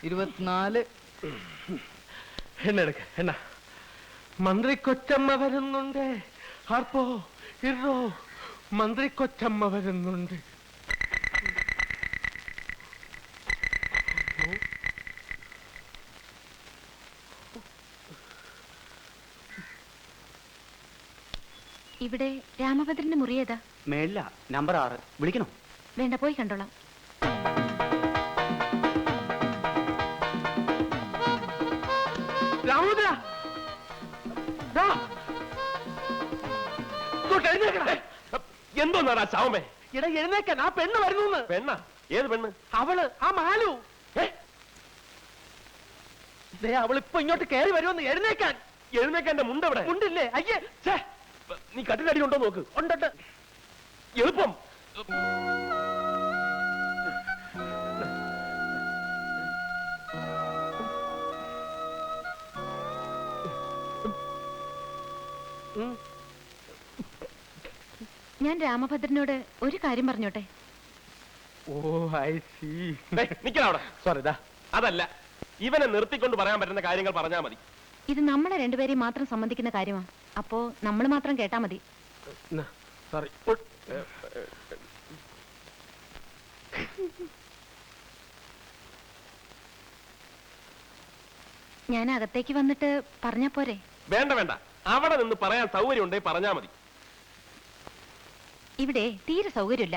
24. എണ്ണ എടുക്ക എണ്ണ. മന്ത്രി കൊച്ചമ്മ വരുന്നുണ്ട്. ആർപ്പോ ഇറോ മന്ത്രി കൊച്ചമ്മ വരുന്നുണ്ട്. ഇവിടെ രാമഭദ്രന്റെ മുറി ഏതാ? മേളില നമ്പർ 6. വിളിക്കണോ? വേണ്ട, പോയി കണ്ടോളാം. രാമഭദ്ര എന്തോന്നാടാ ചാവമേ? ഇട എഴുന്നേക്കാൻ. ആ പെണ്ണ് വരുന്നു. പെണ്ണ? ഏത് പെണ്ണ്? അവള്, ആ മാലു. അവളിപ്പോ ഇങ്ങോട്ട് കയറി വരുമെന്ന്. എഴുന്നേക്കാൻ. എഴുന്നേക്കാൻ. എന്റെ മുണ്ടവിടെ മുണ്ടില്ലേ? അയ്യേ, നീ കട്ടിലടി ഉണ്ടോ നോക്ക്. ഉണ്ടുണ്ട്. എളുപ്പം. ഞാൻ രാമഭദ്രനോട് ഒരു കാര്യം പറഞ്ഞോട്ടെ? ഓ, ഐ സീ. നിക്കവിടെ. സോറി, അതല്ല, ഇവനെ നിർത്തിക്കൊണ്ട് പറയാൻ പറ്റുന്ന കാര്യങ്ങൾ പറഞ്ഞാൽ മതി. ഇത് നമ്മളെ രണ്ടുപേരെയും മാത്രം സംബന്ധിക്കുന്ന കാര്യമാ. അപ്പോ നമ്മൾ മാത്രം കേട്ടാ മതി. സോറി. ഞാൻ അകത്തേക്ക് വന്നിട്ട് പറഞ്ഞാ പോരെ? വേണ്ട വേണ്ട, അവിടെ നിന്ന് പറയാൻ സൗകര്യം ഉണ്ടെങ്കിൽ പറഞ്ഞാ മതി. ഇവിടെ തീരെ സൗകര്യമില്ല.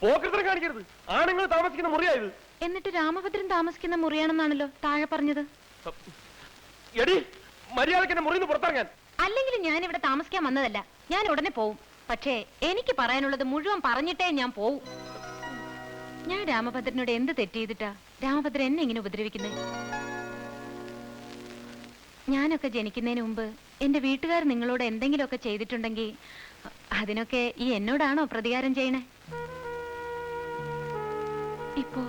പോക്കറ്റിനെ കാണിക്കരുത്. ആണുങ്ങൾ താമസിക്കുന്ന മുറിയായത്. എന്നിട്ട് രാമഭദ്രൻ താമസിക്കുന്ന മുറിയാണെന്നാണല്ലോ താഴെ പറഞ്ഞത്. എടി, മര്യാദക്ക് എന്നെ മുറിന്ന് പുറത്തിറങ്ങാൻ. അല്ലെങ്കിൽ ഞാൻ ഇവിടെ താമസിക്കാൻ വന്നതല്ല. ഞാൻ ഉടനെ പോവും. പക്ഷേ എനിക്ക് പറയാനുള്ളത് മുഴുവൻ പറഞ്ഞിട്ടേ ഞാൻ പോവും. ഞാൻ രാമഭദ്രനോട് എന്ത് തെറ്റ് ചെയ്തിട്ടാ രാമഭദ്രൻ എന്നെ ഇങ്ങനെ ഉപദ്രവിക്കുന്നത്? ഞാനൊക്കെ ജനിക്കുന്നതിന് മുമ്പ് എന്റെ വീട്ടുകാർ നിങ്ങളോട് എന്തെങ്കിലുമൊക്കെ ചെയ്തിട്ടുണ്ടെങ്കിൽ അതിനൊക്കെ ഈ എന്നോടാണോ പ്രതികാരം ചെയ്യണേ? ഇപ്പോ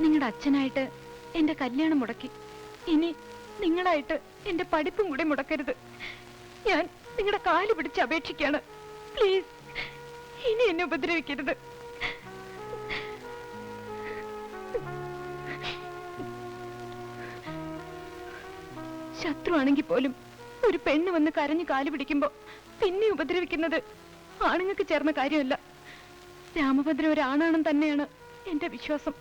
നിങ്ങളുടെ അച്ഛനായിട്ട് എന്റെ കല്യാണം മുടക്കി. ഇനി നിങ്ങളായിട്ട് എന്റെ പഠിപ്പും കൂടെ മുടക്കരുത്. ഞാൻ നിങ്ങളുടെ കാല് പിടിച്ച് അപേക്ഷിക്കാണ്. പ്ലീസ്, ഇനി എന്നെ ഉപദ്രവിക്കരുത്. ശത്രുവാണെങ്കിൽ പോലും ഒരു പെണ്ണ് വന്ന് കരഞ്ഞു കാല് പിടിക്കുമ്പോ പിന്നെ ഉപദ്രവിക്കുന്നത് ആണുങ്ങൾക്ക് ചേർന്ന കാര്യമല്ല. രാമഭദ്രൻ ഒരാണാണെന്ന് തന്നെയാണ് എന്റെ വിശ്വാസം.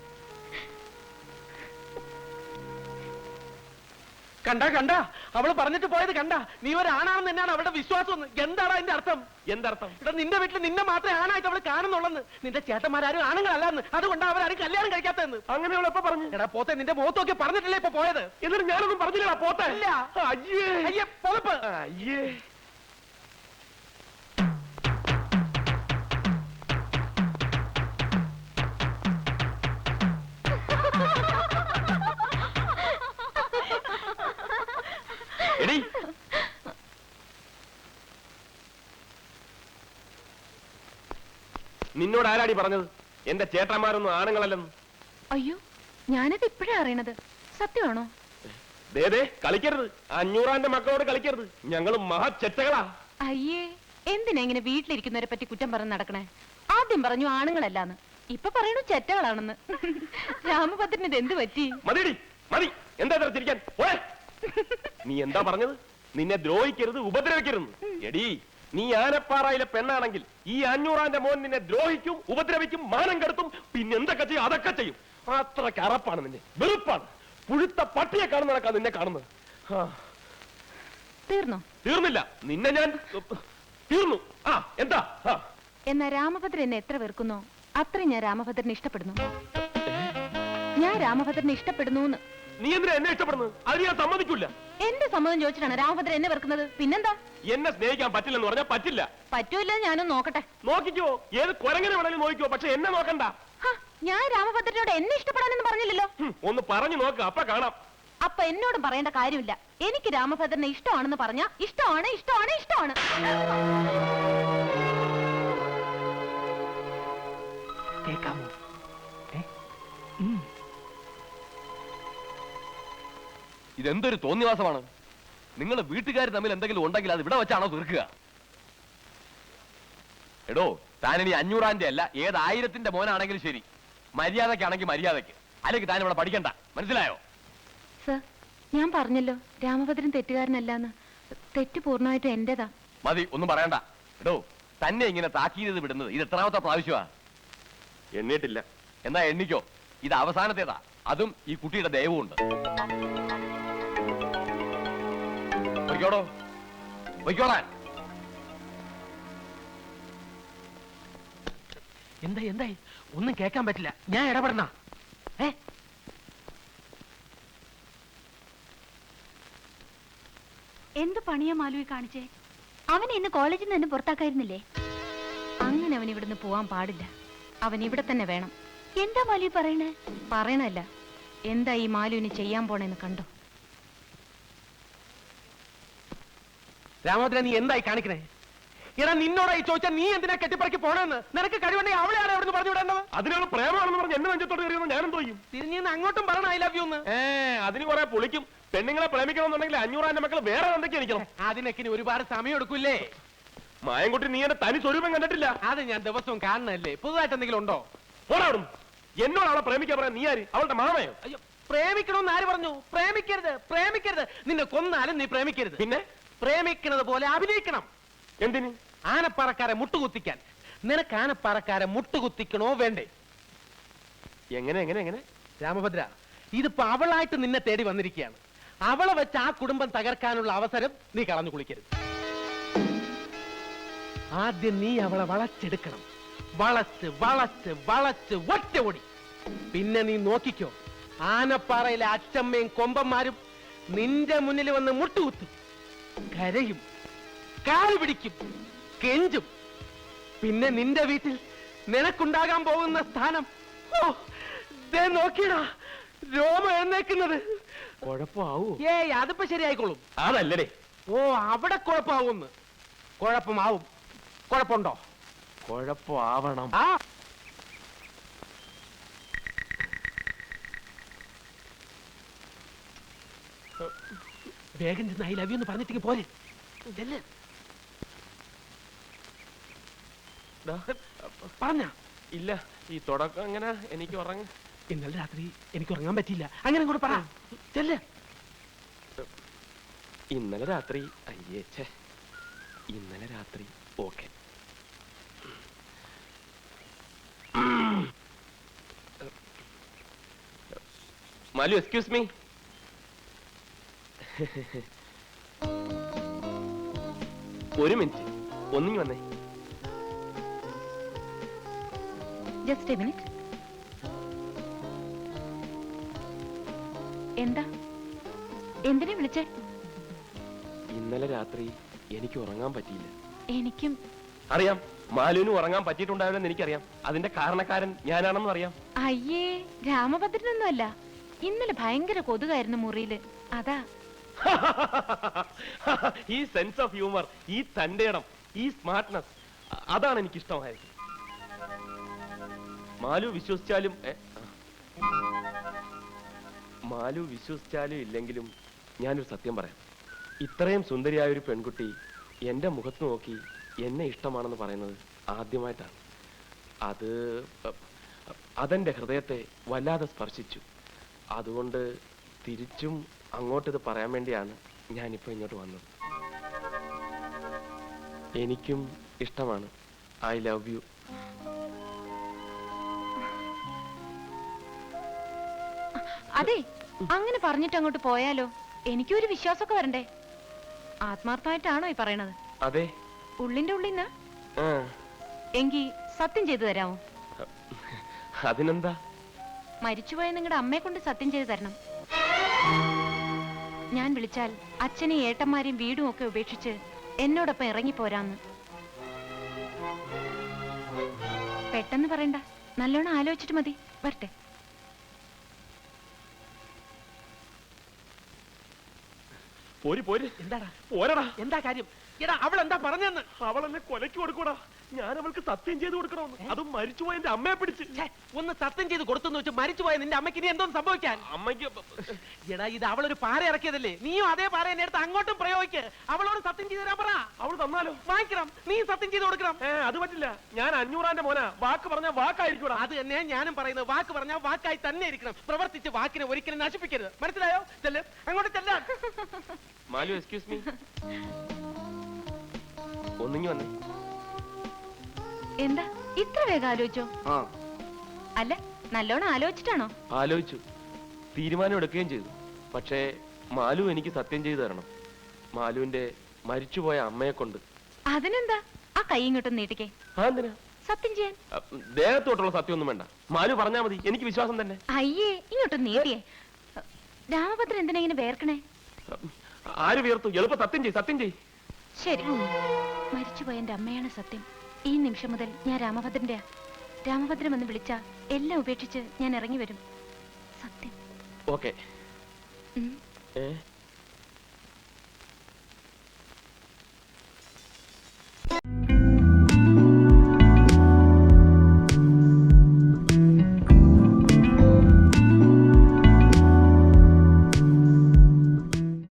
കണ്ട കണ്ട, അവള് പറഞ്ഞിട്ട് പോയത് കണ്ട. നീ ഒരാണാണെന്ന് തന്നെയാണ് അവളുടെ വിശ്വാസം. എന്താണ് അതിന്റെ അർത്ഥം? എന്തർത്ഥം? ഇവിടെ നിന്റെ വീട്ടിൽ നിന്നെ മാത്രമേ ആണായിട്ട് അവള് കാണുന്നുള്ളെന്ന്. നിന്റെ ചേട്ടന്മാരും ആണുങ്ങളല്ലെന്ന്. അതുകൊണ്ടാണ് അവരാരും കല്യാണം കഴിക്കാത്തതെന്ന്. അങ്ങനെ അവളെപ്പോ പറഞ്ഞു? എടാ പോത്തെ, നിന്റെ മുഖത്തൊക്കെ പറഞ്ഞിട്ടില്ലേ ഇപ്പൊ പോയത്? എന്നിട്ട് ഞാനൊന്നും പറഞ്ഞില്ലടാ പോത്തെ. ഇല്ല. അയ്യേ അയ്യേ, പൊളപ്പ്. അയ്യേ. നിന്നോട് ആരാടി പറഞ്ഞത് എന്റെ ചേട്ടന്മാരൊന്നും ആണുങ്ങളല്ലെന്ന്? അയ്യോ, ഞാനത് ഇപ്പോഴേ അറിയണത്. സത്യമാണോ? ദേ കളിക്കരുത്. 500 മക്കളോട് കളിക്കരുത്. ഞങ്ങളും മഹാ ചെറ്റകളാ. അയ്യേ, എന്തിനാ ഇങ്ങനെ വീട്ടിലിരിക്കുന്നവരെ പറ്റി കുറ്റം പറഞ്ഞ് നടക്കണേ? ആദ്യം പറഞ്ഞു ആണുങ്ങളല്ലാന്ന്, ഇപ്പൊ പറയണു ചെറ്റകളാണെന്ന്. രാമഭദ്രന് ഇത് എന്ത് പറ്റി? മതിയടി, മതി. എന്താ ചിരിക്കാൻ? നീ എന്താ പറഞ്ഞത്? നിന്നെ ദ്രോഹിക്കരുത്, ഉപദ്രവിക്കരുത്. എടി, നീ ആനപ്പാറയിലെ പെണ്ണാണെങ്കിൽ ഈ 500 മോൻ നിന്നെ ദ്രോഹിക്കും, ഉപദ്രവിക്കും, മാനം കെടുത്തും, പിന്നെ എന്തൊക്കെ ചെയ്യും? അതൊക്കെ ചെയ്യും. അത്രയ്ക്ക് അറപ്പാണ് നിന്നെ. വെറുപ്പാണ്. പുഴുത്ത പട്ടിയെ കാണുന്നതൊക്കെ നിന്നെ കാണുന്നത്. തീർന്നോ? തീർന്നില്ല. നിന്നെ ഞാൻ തീർന്നു. എന്താ? എന്നാ രാമഭദ്രൻ എന്നെ എത്ര വെറുക്കുന്നോ അത്രയും ഞാൻ രാമഭദ്രനെ ഇഷ്ടപ്പെടുന്നു. ഞാൻ രാമഭദ്രനെ ഇഷ്ടപ്പെടുന്നു. നീ എന്തിനാ എന്നെ ഇഷ്ടപ്പെടുന്നത്? അത് ഞാൻ സമ്മതിക്കില്ല. എന്റെ സമ്മതം ചോദിച്ചിട്ടാണ് രാമഭദ്രൻ എന്നെ വെറുക്കുന്നത്. പിന്നെന്താ? എന്നെ സ്നേഹിക്കാൻ പറ്റില്ലെന്ന് പറഞ്ഞാൽ പറ്റില്ല. പറ്റൂല്ല, ഞാനും നോക്കട്ടെ. നോക്കിക്കോ, ഏത് കുരങ്ങനെ വേണമെങ്കിലും നോക്കിക്കോ, പക്ഷെ എന്നെ നോക്കണ്ട. ഞാൻ രാമഭദ്രനോട് എന്നെ ഇഷ്ടപ്പെടാനെന്ന് പറഞ്ഞില്ലല്ലോ. ഒന്ന് പറഞ്ഞു നോക്ക്, അപ്പൊ കാണാം. അപ്പൊ എന്നോടും പറയേണ്ട കാര്യമില്ല. എനിക്ക് രാമഭദ്രനെ ഇഷ്ടമാണെന്ന് പറഞ്ഞാ ഇഷ്ടമാണ്, ഇഷ്ടമാണ്, ഇഷ്ടമാണ്. കേൾക്കാമോ? ഇതെന്തൊരു തോന്നിവാസമാണ്. നിങ്ങൾ വീട്ടുകാർ തമ്മിൽ എന്തെങ്കിലും ഉണ്ടെങ്കിൽ അത് ഇവിടെ വെച്ചാണോ തീർക്കുക? എടോ, താനിനി 500 അല്ല, ഏത് 1000 മോനാണെങ്കിലും ശരി, മര്യാദക്കാണെങ്കിൽ മര്യാദക്ക്, അല്ലെങ്കിൽ താൻ ഇവിടെ പഠിക്കണ്ട, മനസ്സിലായോ? സർ, ഞാൻ പറഞ്ഞല്ലോ രാമഭദ്രൻ തെറ്റുകാരനല്ലാന്ന്. തെറ്റ് പൂർണ്ണമായിട്ടും എന്റേതാ. മതി, ഒന്നും പറയണ്ട. എടോ, തന്നെ ഇങ്ങനെ താക്കീത് വിടുന്നത് ഇത് എത്രാമത്തെ പ്രാവശ്യമാ? എണ്ണിട്ടില്ല. എന്നാ എണ്ണിക്കോ, ഇത് അവസാനത്തേതാ. അതും ഈ കുട്ടിയുടെ ദയവുമുണ്ട്. പൊയ്ക്കോടോ, പൊയ്ക്കോളാൻ. എന്തായി ഒന്നും കേൾക്കാൻ പറ്റില്ല, ഞാൻ ഇടപെടണ. എന്ത് പണിയാ മാലുവി കാണിച്ചേ? അവനെ ഇന്ന് കോളേജിൽ നിന്ന് തന്നെ പുറത്താക്കായിരുന്നില്ലേ? അങ്ങനെ അവൻ ഇവിടുന്ന് പോവാൻ പാടില്ല. അവൻ ഇവിടെ തന്നെ വേണം. എന്താ മാലുവി പറയണേ? പറയണല്ല, എന്താ ഈ മാലുവിന് ചെയ്യാൻ പോണെന്ന് കണ്ടോ? രാമഭദ്രൻ, നീ എന്തായി കാണിക്കണേ? എടാ, നിന്നോടായി ചോദിച്ചാൽ നീ എന്തിനാ കെട്ടിപ്പറക്കി പോണെന്ന്? നിനക്ക് കഴിവുണ്ടെങ്കിൽ അവളെയാണ് എവിടെ പറഞ്ഞു വിടേണ്ടത്? അതിനുള്ള പ്രേമാണെന്ന് പറഞ്ഞ് എന്നെ നെഞ്ചത്തോട്ട് കയറിയെന്ന് ഞാനും തോന്നും. തിരിഞ്ഞു അങ്ങോട്ടും പറയണ ഐ ലവ് യു എന്ന്. അതിന് കുറെ പൊളിക്കും. പെണ്ണുങ്ങളെ പ്രേമിക്കണമെന്നുണ്ടെങ്കിൽ 500 മക്കൾ വേറെ എന്തൊക്കെ എനിക്കണം. അതിനൊക്കെ ഇനി ഒരുപാട് സമയം എടുക്കൂലേ? മായൻകുട്ടി, നീ എന്റെ തനി സ്വരൂപം കണ്ടിട്ടില്ല. അത് ഞാൻ ദിവസവും കാണണല്ലേ. പുതുതായിട്ട് എന്തെങ്കിലും ഉണ്ടോ? പോടാടും. എന്നോട് അവളെ പ്രേമിക്കാൻ പറയാൻ നീ ആര്? അവളുടെ മാമയോ? അയ്യോ, പ്രേമിക്കണമെന്ന് ആര് പറഞ്ഞു? പ്രേമിക്കരുത്, പ്രേമിക്കരുത്. നിന്നെ കൊന്നാലും നീ പ്രേമിക്കരുത്. പിന്നെ പ്രേമിക്കുന്നത് പോലെ അഭിനയിക്കണം. എന്തിന്? ആനപ്പാറക്കാരെ മുട്ടുകുത്തിക്കാൻ. നിനക്ക് ആനപ്പാറക്കാരെ മുട്ടുകുത്തിക്കണോ വേണ്ടേ? എങ്ങനെ എങ്ങനെ എങ്ങനെ? രാമഭദ്ര, ഇതിപ്പോ അവളായിട്ട് നിന്നെ തേടി വന്നിരിക്കുകയാണ്. അവളെ വെച്ച് ആ കുടുംബം തകർക്കാനുള്ള അവസരം നീ കളഞ്ഞു കുളിക്കരുത്. ആദ്യം നീ അവളെ വളച്ചെടുക്കണം. വളച്ച് വളച്ച് വളച്ച് ഒറ്റ ഓടി. പിന്നെ നീ നോക്കിക്കോ, ആനപ്പാറയിലെ അച്ചമ്മയും കൊമ്പന്മാരും നിന്റെ മുന്നിൽ വന്ന് മുട്ടുകുത്തും, കരയും, കാല് പിടിക്കും, കെഞ്ചും. പിന്നെ നിന്റെ വീട്ടിൽ നിനക്കുണ്ടാകാൻ പോകുന്ന സ്ഥാനം, ഓ, ദേ നോക്കിയടാ, രോമം എഴുന്നേക്കുന്നത്. കുഴപ്പമാവൂ? ഏയ്, അതിപ്പോ ശരിയായിക്കോളും. അതല്ലേ. ഓ, അവിടെ കുഴപ്പമാവുമെന്ന്. കുഴപ്പമാവും. കുഴപ്പമുണ്ടോ? കുഴപ്പമാവണം. ആ, വേഗം ചെന്ന് ഐ ലവ് യു എന്ന് പറഞ്ഞിട്ടേക്ക് പോലെ. പറഞ്ഞ ഇല്ല, ഈ തുടക്കം എങ്ങനെ? എനിക്ക് ഉറങ്ങ. ഇന്നലെ രാത്രി എനിക്ക് ഉറങ്ങാൻ പറ്റിയില്ല. അങ്ങനെ കൂടെ പറ. ചെല്ല്. ഇന്നലെ രാത്രി, അയ്യേ, ഇന്നലെ രാത്രി ഓക്കെ. Malu, excuse me. ഒരു മിനിറ്റ്, ഒന്നിങ്ങി വന്നേ. Just A minute. എന്താ? എന്തിനെ വിളിച്ചേ? ഇന്നലെ രാത്രി എനിക്ക് ഉറങ്ങാൻ പറ്റിയില്ല. എനിക്കും അറിയാം, മാലുവിന് ഉറങ്ങാൻ പറ്റിയിട്ടുണ്ടാവില്ലെന്ന് എനിക്കറിയാം. അതിന്റെ കാരണക്കാരൻ ഞാനാണെന്നും അറിയാം. അയ്യേ, രാമഭദ്രനൊന്നുമല്ല. ഇന്നലെ ഭയങ്കര കൊതുകായിരുന്നു മുറിയില്, അതാ. ഈ സെൻസ് ഓഫ് ഹ്യൂമർ, ഈ തന്റേടം, ഈ സ്മാർട്ട്നെസ്, അതാണ് എനിക്ക് ഇഷ്ടമായത്. മാലു വിശ്വസിച്ചാലും ഇല്ലെങ്കിലും ഞാനൊരു സത്യം പറയാം. ഇത്രയും സുന്ദരിയായ ഒരു പെൺകുട്ടി എന്റെ മുഖത്ത് നോക്കി എന്നെ ഇഷ്ടമാണെന്ന് പറയുന്നത് ആദ്യമായിട്ടാണ്. അതെന്റെ ഹൃദയത്തെ വല്ലാതെ സ്പർശിച്ചു. അതുകൊണ്ട് തിരിച്ചും അങ്ങോട്ടിത് പറയാൻ വേണ്ടിയാണ് ഞാനിപ്പോ ഇങ്ങോട്ട് വന്നത്. എനിക്കും ഇഷ്ടമാണ്. I love you. അതെ, അങ്ങനെ പറഞ്ഞിട്ട് അങ്ങോട്ട് പോയാലോ? എനിക്കൊരു വിശ്വാസമൊക്കെ വരണ്ടേ. ആത്മാർത്ഥമായിട്ടാണോ ഈ പറയണത്? അതെ. ഉള്ളിന്റെ ഉള്ളിന്നാ? എങ്കി സത്യം ചെയ്തു തരാമോ? അതിനെന്താ? മരിച്ചുപോയ നിങ്ങളുടെ അമ്മയെ കൊണ്ട് സത്യം ചെയ്തു തരണം. ഞാൻ വിളിച്ചാൽ അച്ഛനെയും ഏട്ടന്മാരെയും വീടും ഒക്കെ ഉപേക്ഷിച്ച് എന്നോടൊപ്പം ഇറങ്ങിപ്പോരാന്ന്. പെട്ടെന്ന് പറയണ്ട, നല്ലോണം ആലോചിച്ചിട്ട് മതി. വരട്ടെ. പോര് പോര്. എന്താടാ? പോരടാ. എന്താ കാര്യം? എടാ അവൾ എന്താ പറഞ്ഞെന്ന്? അവൾ എന്നെ കൊലയ്ക്ക് കൊടുക്കൂടാ. ഞാൻ അവൾക്ക് സത്യം ചെയ്ത് കൊടുക്കണമെന്ന്. അതും മരിച്ചുപോയ എന്റെ അമ്മയെ പിടിച്ച്. ഛേ, ഒന്ന് സത്യം ചെയ്ത് കൊടുത്തെന്ന് വെച്ച് മരിച്ചുപോയ നിന്റെ അമ്മയ്ക്ക് ഇനി എന്തോന്ന് സംഭവിക്കാൻ? അമ്മയ്ക്ക് എടാ ഇത് അവളൊരു പാറ ഇറക്കിയതല്ലേ, നീയും അതേ പാറ എന്നെ എടുത്ത് അങ്ങോട്ടും പ്രയോഗിക്ക്. അവളോട് സത്യം ചെയ്ത് തരാൻ പറ. അവൾ തന്നാലോ? വാങ്ങിക്കണം, നീ സത്യം ചെയ്ത് കൊടുക്കണം. അത് പറ്റില്ല. ഞാൻ 500 മോനാ. വാക്ക് പറഞ്ഞ വാക്കായിരിക്കൂടാ. അത് തന്നെ ഞാനും പറയുന്നത്. വാക്ക് പറഞ്ഞാൽ വാക്കായി തന്നെ ഇരിക്കണം. പ്രവർത്തിച്ച് വാക്കിനെ ഒരിക്കലും നശിപ്പിക്കരുത്. മനസ്സിലായോ? ചെല്ല്, അങ്ങോട്ട് ചെല്ലാൻ. Malu, excuse me. ഒന്നിങ്ങി വന്നേ. എന്താ ഇത്ര വേഗം ആലോചിച്ചോ? ആ, അല്ല, നല്ലോണം ആലോചിച്ചിട്ടാണോ? ആലോചിച്ചു, തീരുമാനം എടുക്കുകയും ചെയ്തു. പക്ഷേ മാലു എനിക്ക് സത്യം ചെയ്തു തരണം. മാലുവിന്റെ മരിച്ചുപോയ അമ്മയെ കൊണ്ട്. അതിനെന്താ, ആ കൈ ഇങ്ങോട്ടും നീട്ടിക്കേ. എന്തിനാ? സത്യം ചെയ്യാൻ. ദേഹത്തോട്ടുള്ള സത്യമൊന്നും വേണ്ട. മാലു പറഞ്ഞാ മതി, എനിക്ക് വിശ്വാസം തന്നെ. അയ്യേ, ഇങ്ങോട്ടും നീട്ടിയേ. രാമഭദ്രൻ എന്തിനാ ഇങ്ങനെ വേർക്കണേ? ആര് വീർത്തു? എളുപ്പം സത്യം ചെയ്, സത്യം ചെയ്. ശരി, മരിച്ചുപോയ എന്റെ അമ്മയാണ് സത്യം. ഈ നിമിഷം മുതൽ ഞാൻ രാമഭദ്രന്റെയാ. രാമഭദ്രൻ എന്ന് വിളിച്ച എല്ലാം ഉപേക്ഷിച്ച് ഞാൻ ഇറങ്ങി വരും. സത്യം. ഓക്കെ. ഉം.